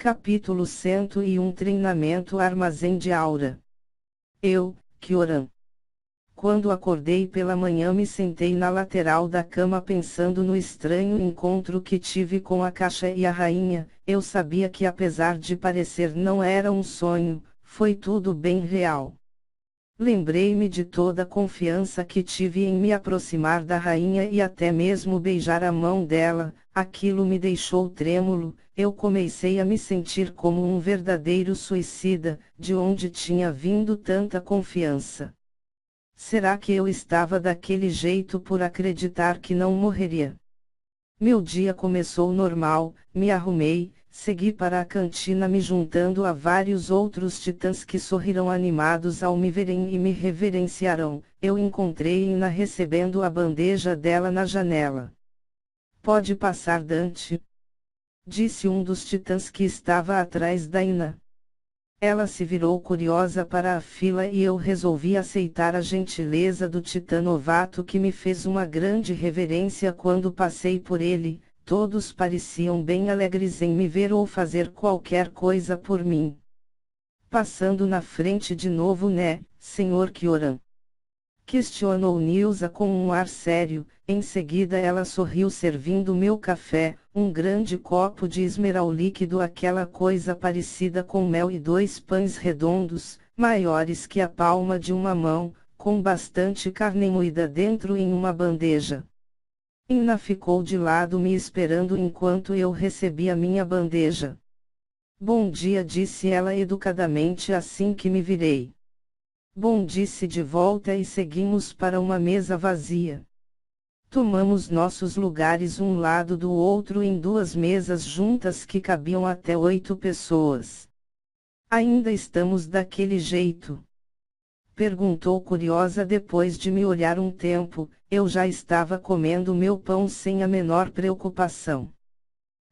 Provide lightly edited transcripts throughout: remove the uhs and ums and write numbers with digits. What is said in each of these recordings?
Capítulo 101 Treinamento Armazém de Aura. Eu, Kyoran. Quando acordei pela manhã me sentei na lateral da cama pensando no estranho encontro que tive com a caixa e a rainha. Eu sabia que apesar de parecer não era um sonho, foi tudo bem real. Lembrei-me de toda a confiança que tive em me aproximar da rainha e até mesmo beijar a mão dela. Aquilo me deixou trêmulo. Eu comecei a me sentir como um verdadeiro suicida. De onde tinha vindo tanta confiança? Será que eu estava daquele jeito por acreditar que não morreria? Meu dia começou normal, me arrumei, segui para a cantina me juntando a vários outros titãs que sorriram animados ao me verem e me reverenciaram. Eu encontrei Ina recebendo a bandeja dela na janela. Pode passar, Dante, disse um dos titãs que estava atrás da Ina. Ela se virou curiosa para a fila e eu resolvi aceitar a gentileza do titã novato que me fez uma grande reverência quando passei por ele. Todos pareciam bem alegres em me ver ou fazer qualquer coisa por mim. Passando na frente de novo, né, Sr. Kyoran? Questionou Nilsa com um ar sério. Em seguida ela sorriu servindo meu café, um grande copo de esmeral líquido, aquela coisa parecida com mel, e 2 pães redondos, maiores que a palma de uma mão, com bastante carne moída dentro em uma bandeja. Ina ficou de lado me esperando enquanto eu recebia minha bandeja. Bom dia, disse ela educadamente assim que me virei. Bom, disse de volta e seguimos para uma mesa vazia. Tomamos nossos lugares um lado do outro em 2 mesas juntas que cabiam até 8 pessoas. Ainda estamos daquele jeito? Perguntou curiosa depois de me olhar um tempo. Eu já estava comendo meu pão sem a menor preocupação.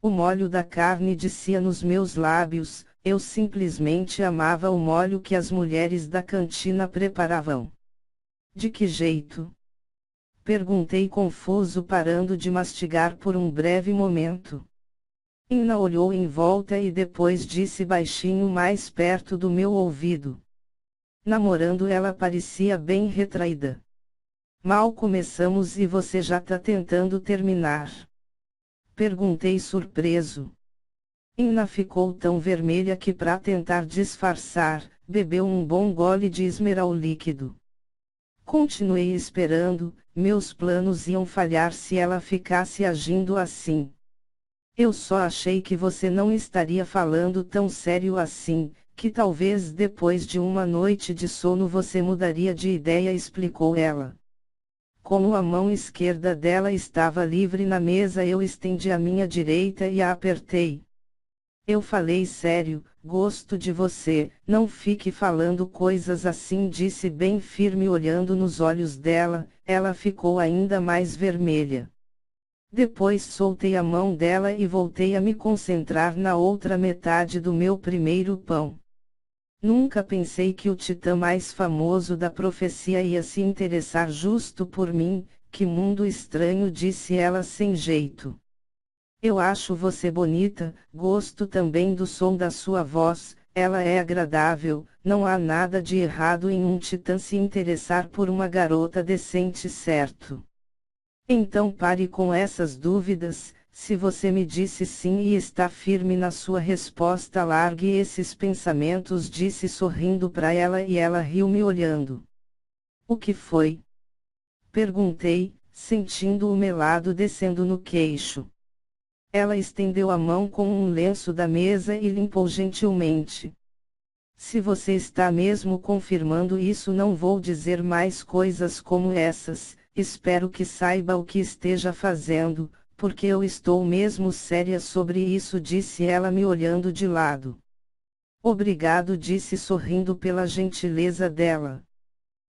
O molho da carne descia nos meus lábios. Eu simplesmente amava o molho que as mulheres da cantina preparavam. De que jeito? Perguntei confuso, parando de mastigar por um breve momento. Ina olhou em volta e depois disse baixinho mais perto do meu ouvido. Namorando. Ela parecia bem retraída. Mal começamos e você já tá tentando terminar? Perguntei surpreso. Ina ficou tão vermelha que, para tentar disfarçar, bebeu um bom gole de esmeral líquido. Continuei esperando. Meus planos iam falhar se ela ficasse agindo assim. Eu só achei que você não estaria falando tão sério assim, que talvez depois de uma noite de sono você mudaria de ideia, explicou ela. Como a mão esquerda dela estava livre na mesa, eu estendi a minha direita e a apertei. Eu falei sério, gosto de você, não fique falando coisas assim, disse bem firme olhando nos olhos dela. Ela ficou ainda mais vermelha. Depois soltei a mão dela e voltei a me concentrar na outra metade do meu primeiro pão. Nunca pensei que o titã mais famoso da profecia ia se interessar justo por mim. Que mundo estranho, disse ela sem jeito. Eu acho você bonita, gosto também do som da sua voz, ela é agradável. Não há nada de errado em um titã se interessar por uma garota decente, certo? Então pare com essas dúvidas. Se você me disse sim e está firme na sua resposta, largue esses pensamentos, disse sorrindo para ela, e ela riu me olhando. O que foi? Perguntei, sentindo o melado descendo no queixo. Ela estendeu a mão com um lenço da mesa e limpou gentilmente. Se você está mesmo confirmando isso, não vou dizer mais coisas como essas. Espero que saiba o que esteja fazendo, porque eu estou mesmo séria sobre isso, disse ela me olhando de lado. Obrigado, disse sorrindo pela gentileza dela.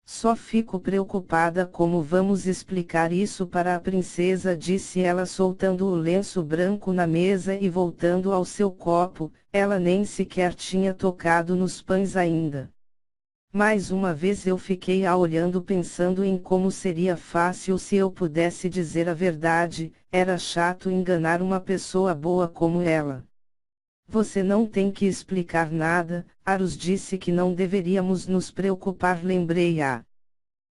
Só fico preocupada como vamos explicar isso para a princesa, disse ela soltando o lenço branco na mesa e voltando ao seu copo. Ela nem sequer tinha tocado nos pães ainda. Mais uma vez eu fiquei a olhando pensando em como seria fácil se eu pudesse dizer a verdade. Era chato enganar uma pessoa boa como ela. Você não tem que explicar nada, Arus disse que não deveríamos nos preocupar. Lembrei-a.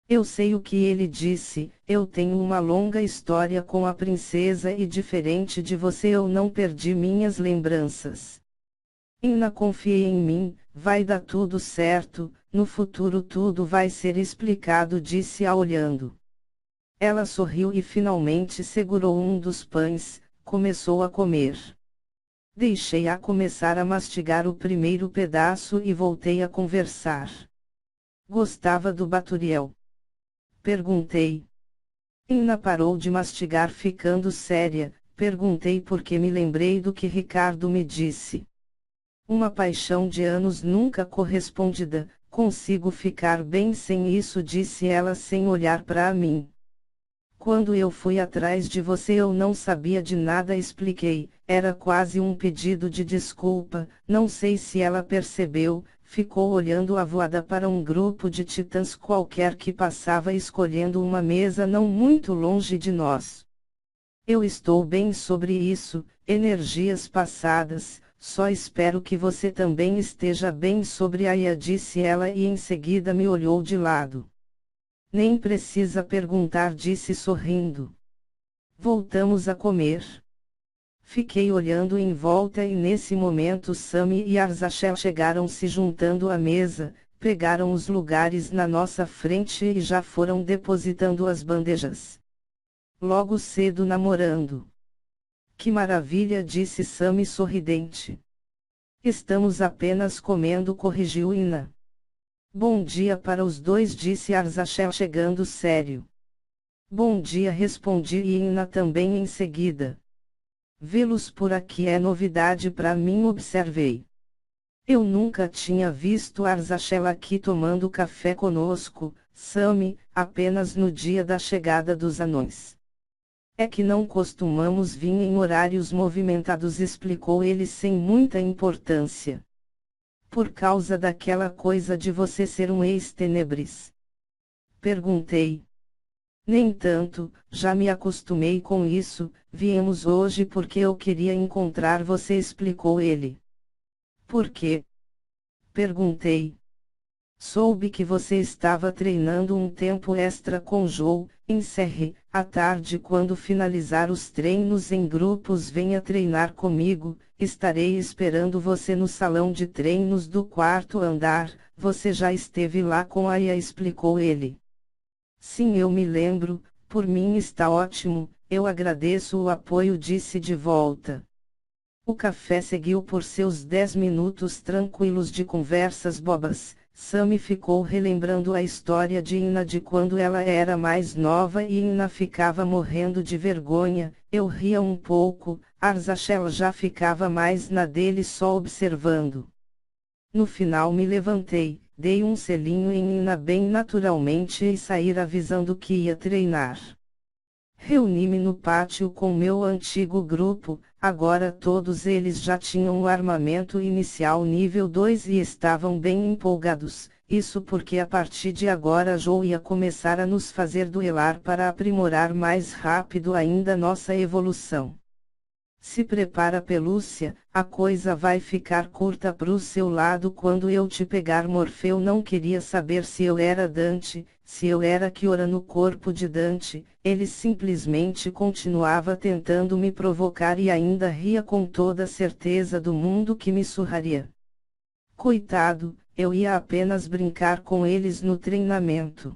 Eu sei o que ele disse, eu tenho uma longa história com a princesa e diferente de você eu não perdi minhas lembranças. Inna, confie em mim, vai dar tudo certo, no futuro tudo vai ser explicado, disse-a olhando. Ela sorriu e finalmente segurou um dos pães, começou a comer. Deixei-a começar a mastigar o primeiro pedaço e voltei a conversar. Gostava do Baturiel? Perguntei. Inna parou de mastigar ficando séria. Perguntei porque me lembrei do que Ricardo me disse. Uma paixão de anos nunca correspondida, consigo ficar bem sem isso, disse ela sem olhar para mim. Quando eu fui atrás de você eu não sabia de nada, expliquei, era quase um pedido de desculpa, não sei se ela percebeu, ficou olhando avoada para um grupo de titãs qualquer que passava escolhendo uma mesa não muito longe de nós. Eu estou bem sobre isso, energias passadas, só espero que você também esteja bem sobre Aya, disse ela e em seguida me olhou de lado. Nem precisa perguntar, disse sorrindo. Voltamos a comer. Fiquei olhando em volta e nesse momento Sami e Arzachel chegaram se juntando à mesa, pegaram os lugares na nossa frente e já foram depositando as bandejas. Logo cedo namorando. Que maravilha, disse Sami sorridente. Estamos apenas comendo, corrigiu Inna. Bom dia para os dois, disse Arzachel chegando sério. Bom dia, respondi e Inna também em seguida. Vê-los por aqui é novidade para mim, observei. Eu nunca tinha visto Arzachel aqui tomando café conosco, Sami, apenas no dia da chegada dos anões. É que não costumamos vir em horários movimentados, explicou ele sem muita importância. Por causa daquela coisa de você ser um ex-tenebris? Perguntei. Nem tanto, já me acostumei com isso, viemos hoje porque eu queria encontrar você, explicou ele. Por quê? Perguntei. Soube que você estava treinando um tempo extra com Joe, encerre, à tarde quando finalizar os treinos em grupos venha treinar comigo, estarei esperando você no salão de treinos do quarto andar, você já esteve lá com a Aya, explicou ele. Sim, eu me lembro, por mim está ótimo, eu agradeço o apoio, disse de volta. O café seguiu por seus 10 minutos tranquilos de conversas bobas. Sami ficou relembrando a história de Inna de quando ela era mais nova e Inna ficava morrendo de vergonha, eu ria um pouco, Arzachel já ficava mais na dele só observando. No final me levantei, dei um selinho em Inna bem naturalmente e saí avisando que ia treinar. Reuni-me no pátio com meu antigo grupo, agora todos eles já tinham o armamento inicial nível 2 e estavam bem empolgados, isso porque a partir de agora Joe ia começar a nos fazer duelar para aprimorar mais rápido ainda nossa evolução. Se prepara, pelúcia, a coisa vai ficar curta pro seu lado quando eu te pegar. Morfeu não queria saber se eu era Dante, se eu era Kiora no corpo de Dante, ele simplesmente continuava tentando me provocar e ainda ria com toda a certeza do mundo que me surraria. Coitado, eu ia apenas brincar com eles no treinamento.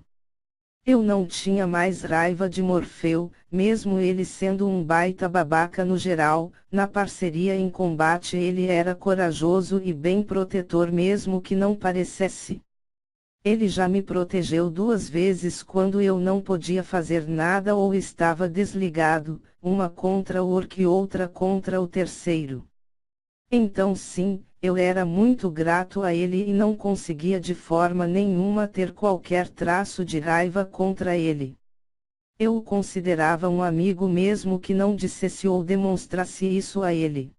Eu não tinha mais raiva de Morfeu, mesmo ele sendo um baita babaca no geral, na parceria em combate ele era corajoso e bem protetor mesmo que não parecesse. Ele já me protegeu 2 vezes quando eu não podia fazer nada ou estava desligado, uma contra o orc e outra contra o terceiro. Então sim, eu era muito grato a ele e não conseguia de forma nenhuma ter qualquer traço de raiva contra ele. Eu o considerava um amigo mesmo que não dissesse ou demonstrasse isso a ele.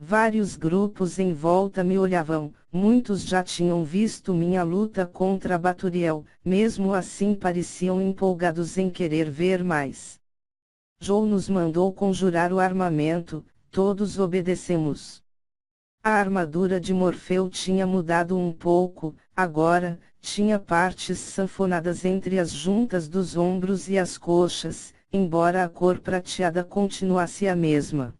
Vários grupos em volta me olhavam, muitos já tinham visto minha luta contra Baturiel, mesmo assim pareciam empolgados em querer ver mais. Joe nos mandou conjurar o armamento, todos obedecemos. A armadura de Morfeu tinha mudado um pouco, agora, tinha partes sanfonadas entre as juntas dos ombros e as coxas, embora a cor prateada continuasse a mesma.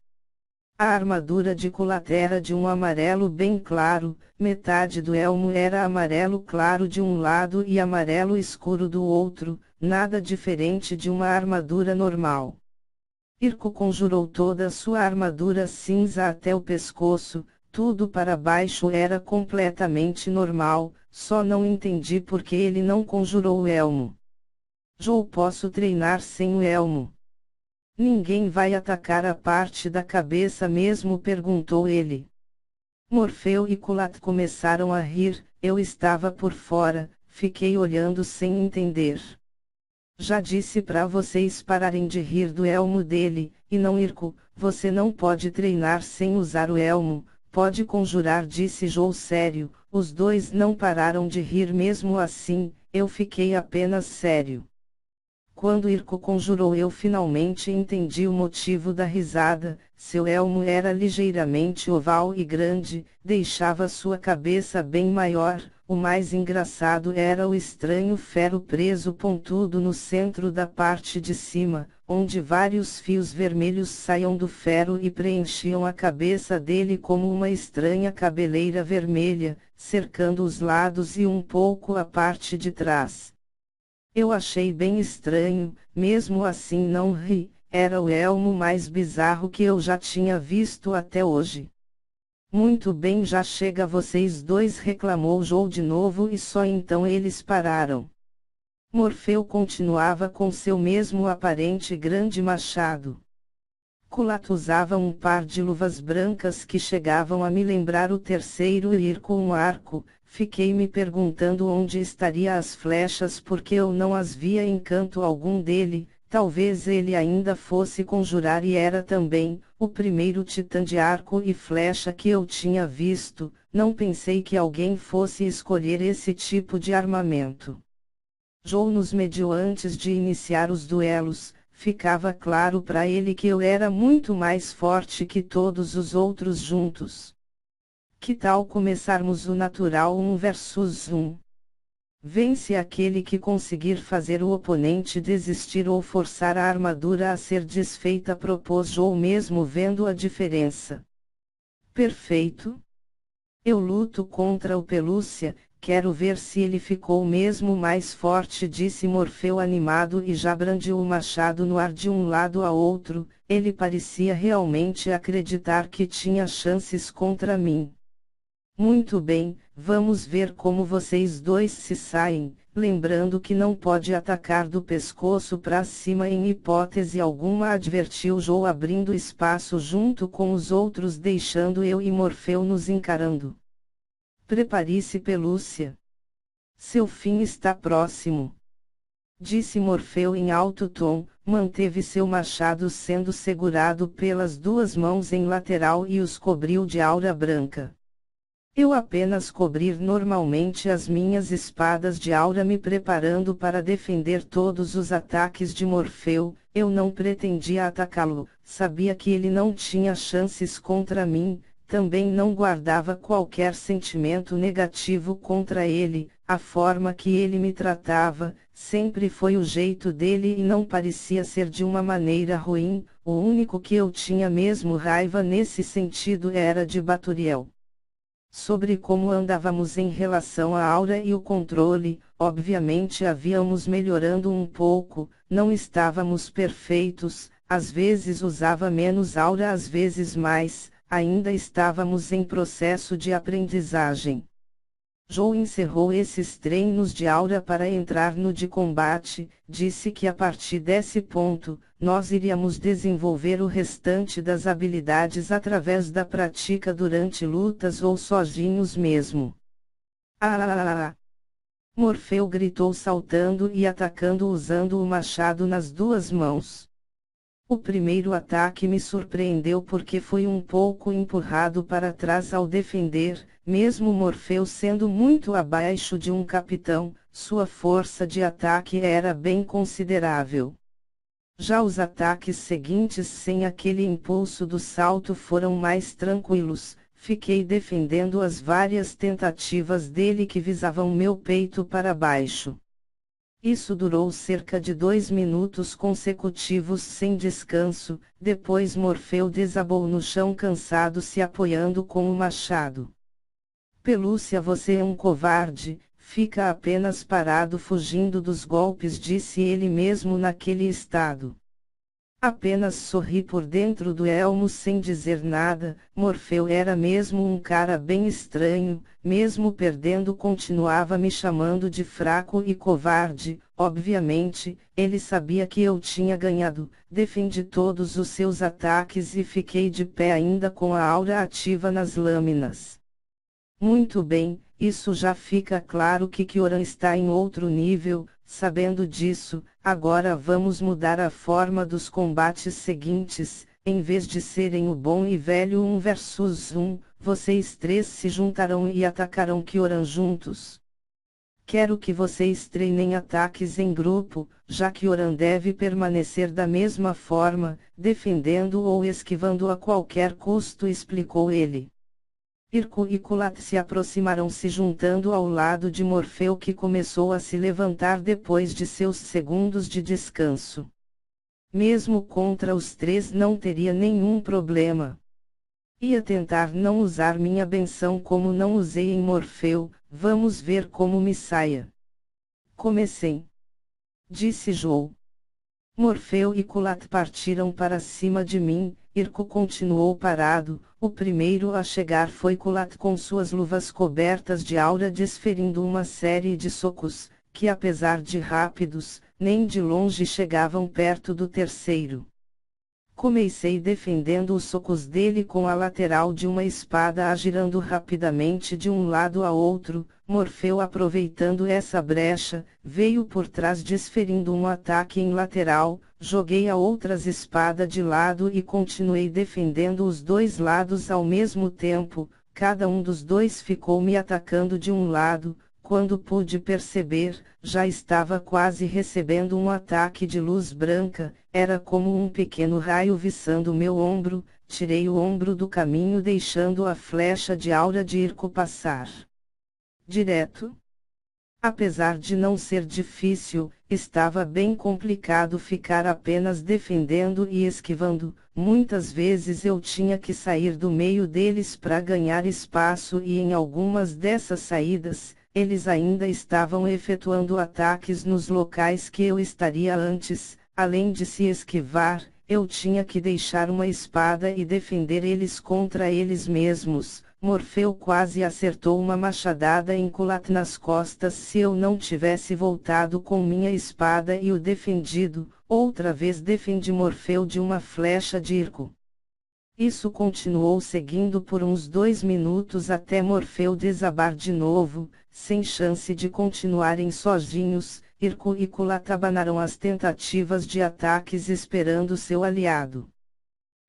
A armadura de culatra era de um amarelo bem claro, metade do elmo era amarelo claro de um lado e amarelo escuro do outro, nada diferente de uma armadura normal. Irko conjurou toda a sua armadura cinza até o pescoço, tudo para baixo era completamente normal, só não entendi por que ele não conjurou o elmo. Jou posso treinar sem o elmo. Ninguém vai atacar a parte da cabeça mesmo? Perguntou ele. Morfeu e Kulat começaram a rir, eu estava por fora, fiquei olhando sem entender. Já disse para vocês pararem de rir do elmo dele, e não Irko, você não pode treinar sem usar o elmo, pode conjurar, disse Jou sério. Os dois não pararam de rir mesmo assim, eu fiquei apenas sério. Quando Irko conjurou eu finalmente entendi o motivo da risada, seu elmo era ligeiramente oval e grande, deixava sua cabeça bem maior, o mais engraçado era o estranho ferro preso pontudo no centro da parte de cima, onde vários fios vermelhos saíam do ferro e preenchiam a cabeça dele como uma estranha cabeleira vermelha, cercando os lados e um pouco a parte de trás. Eu achei bem estranho, mesmo assim não ri, era o elmo mais bizarro que eu já tinha visto até hoje. Muito bem, já chega vocês dois, reclamou Jou de novo e só então eles pararam. Morfeu continuava com seu mesmo aparente grande machado. Kulat usava um par de luvas brancas que chegavam a me lembrar o terceiro e ir com um arco. Fiquei me perguntando onde estariam as flechas porque eu não as via em canto algum dele, talvez ele ainda fosse conjurar e era também, o primeiro titã de arco e flecha que eu tinha visto, não pensei que alguém fosse escolher esse tipo de armamento. Jou nos mediu antes de iniciar os duelos, ficava claro para ele que eu era muito mais forte que todos os outros juntos. Que tal começarmos o natural 1 versus 1? Vence aquele que conseguir fazer o oponente desistir ou forçar a armadura a ser desfeita, propôs Jou mesmo vendo a diferença. Perfeito. Eu luto contra o Pelúcia, quero ver se ele ficou mesmo mais forte, disse Morfeu animado e já brandiu o machado no ar de um lado a outro, ele parecia realmente acreditar que tinha chances contra mim. Muito bem, vamos ver como vocês dois se saem, lembrando que não pode atacar do pescoço para cima em hipótese alguma, advertiu Jou abrindo espaço junto com os outros, deixando eu e Morfeu nos encarando. Prepare-se, Pelúcia. Seu fim está próximo. Disse Morfeu em alto tom, manteve seu machado sendo segurado pelas duas mãos em lateral e os cobriu de aura branca. Eu apenas cobrir normalmente as minhas espadas de aura, me preparando para defender todos os ataques de Morfeu. Eu não pretendia atacá-lo, sabia que ele não tinha chances contra mim, também não guardava qualquer sentimento negativo contra ele, a forma que ele me tratava, sempre foi o jeito dele e não parecia ser de uma maneira ruim, o único que eu tinha mesmo raiva nesse sentido era de Baturiel. Sobre como andávamos em relação à aura e o controle, obviamente havíamos melhorando um pouco, não estávamos perfeitos, às vezes usava menos aura, às vezes mais, ainda estávamos em processo de aprendizagem. Jou encerrou esses treinos de aura para entrar no de combate, disse que a partir desse ponto, nós iríamos desenvolver o restante das habilidades através da prática durante lutas ou sozinhos mesmo. Ah! Morfeu gritou saltando e atacando usando o machado nas duas mãos. O primeiro ataque me surpreendeu porque foi um pouco empurrado para trás ao defender, mesmo Morfeu sendo muito abaixo de um capitão, sua força de ataque era bem considerável. Já os ataques seguintes sem aquele impulso do salto foram mais tranquilos, Fiquei defendendo as várias tentativas dele que visavam meu peito para baixo. Isso durou cerca de 2 minutos consecutivos sem descanso, depois Morfeu desabou no chão cansado se apoiando com o machado. Pelúcia, você é um covarde, fica apenas parado fugindo dos golpes, disse ele mesmo naquele estado. Apenas sorri por dentro do elmo sem dizer nada. Morfeu era mesmo um cara bem estranho, mesmo perdendo continuava me chamando de fraco e covarde. Obviamente, ele sabia que eu tinha ganhado. Defendi todos os seus ataques e fiquei de pé ainda com a aura ativa nas lâminas. Muito bem, isso já fica claro que Kyoran está em outro nível. Sabendo disso, agora vamos mudar a forma dos combates seguintes. Em vez de serem o bom e velho 1 versus 1, vocês 3 se juntarão e atacarão Kyoran juntos. Quero que vocês treinem ataques em grupo, já que Kyoran deve permanecer da mesma forma, defendendo ou esquivando a qualquer custo, explicou ele. Irko e Kulat se aproximaram, se juntando ao lado de Morfeu, que começou a se levantar depois de seus segundos de descanso. Mesmo contra os 3 não teria nenhum problema. Ia tentar não usar minha benção como não usei em Morfeu, vamos ver como me saia. Comecei, disse Jou. Morfeu e Kulat partiram para cima de mim. Irko continuou parado. O primeiro a chegar foi Kulat com suas luvas cobertas de aura, desferindo uma série de socos, que apesar de rápidos, nem de longe chegavam perto do terceiro. Comecei defendendo os socos dele com a lateral de uma espada, agirando rapidamente de um lado a outro. Morfeu, aproveitando essa brecha, veio por trás desferindo um ataque em lateral. Joguei a outra espada de lado e continuei defendendo os dois lados ao mesmo tempo. Cada um dos dois ficou me atacando de um lado. Quando pude perceber, já estava quase recebendo um ataque de luz branca. Era como um pequeno raio viçando meu ombro. Tirei o ombro do caminho, deixando a flecha de aura de Irko passar direto. Apesar de não ser difícil, estava bem complicado ficar apenas defendendo e esquivando. Muitas vezes eu tinha que sair do meio deles para ganhar espaço, e em algumas dessas saídas, eles ainda estavam efetuando ataques nos locais que eu estaria antes. Além de se esquivar, eu tinha que deixar uma espada e defender eles contra eles mesmos. Morfeu quase acertou uma machadada em Kulat nas costas se eu não tivesse voltado com minha espada e o defendido. Outra vez defendi Morfeu de uma flecha de Irko. Isso continuou seguindo por uns 2 minutos até Morfeu desabar de novo. Sem chance de continuarem sozinhos, Irko e Kulat abanaram as tentativas de ataques esperando seu aliado.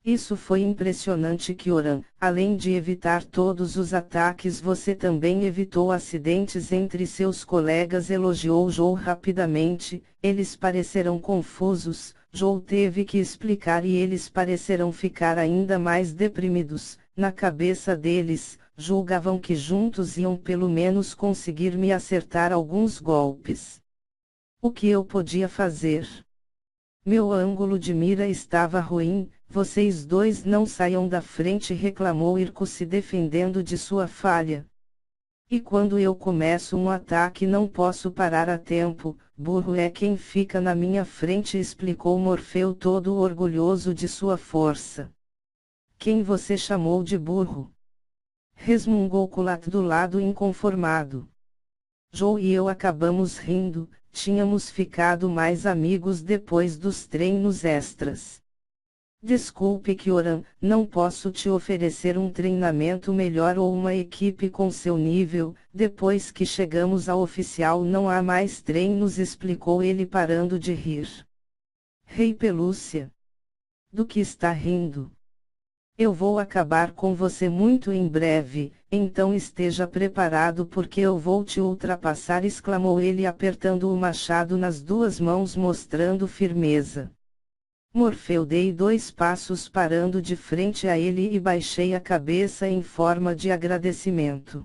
Isso foi impressionante, Kyoran. Além de evitar todos os ataques, você também evitou acidentes entre seus colegas, elogiou Jou rapidamente. Eles pareceram confusos. Jou teve que explicar e eles pareceram ficar ainda mais deprimidos. Na cabeça deles, julgavam que juntos iam pelo menos conseguir me acertar alguns golpes. O que eu podia fazer? Meu ângulo de mira estava ruim. Vocês 2 não saiam da frente, reclamou Irko, se defendendo de sua falha. E quando eu começo um ataque não posso parar a tempo. Burro é quem fica na minha frente, explicou Morfeu, todo orgulhoso de sua força. Quem você chamou de burro? Resmungou Kulat do lado inconformado. Jou e eu acabamos rindo. Tínhamos ficado mais amigos depois dos treinos extras. Desculpe, Kyoran, não posso te oferecer um treinamento melhor ou uma equipe com seu nível. Depois que chegamos ao oficial não há mais treinos, explicou ele, parando de rir. Rei Pelúcia. Do que está rindo? Eu vou acabar com você muito em breve, então esteja preparado porque eu vou te ultrapassar, exclamou ele, apertando o machado nas 2 mãos mostrando firmeza. Morfeu dei 2 passos parando de frente a ele e baixei a cabeça em forma de agradecimento.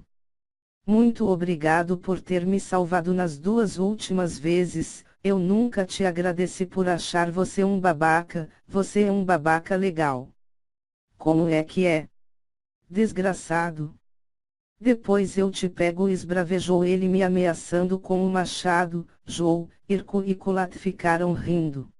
Muito obrigado por ter me salvado nas 2 últimas vezes, eu nunca te agradeci por achar você um babaca, você é um babaca legal. Como é que é? Desgraçado. Depois eu te pego, esbravejou ele me ameaçando com o machado. Joe, Irko e Kulat ficaram rindo.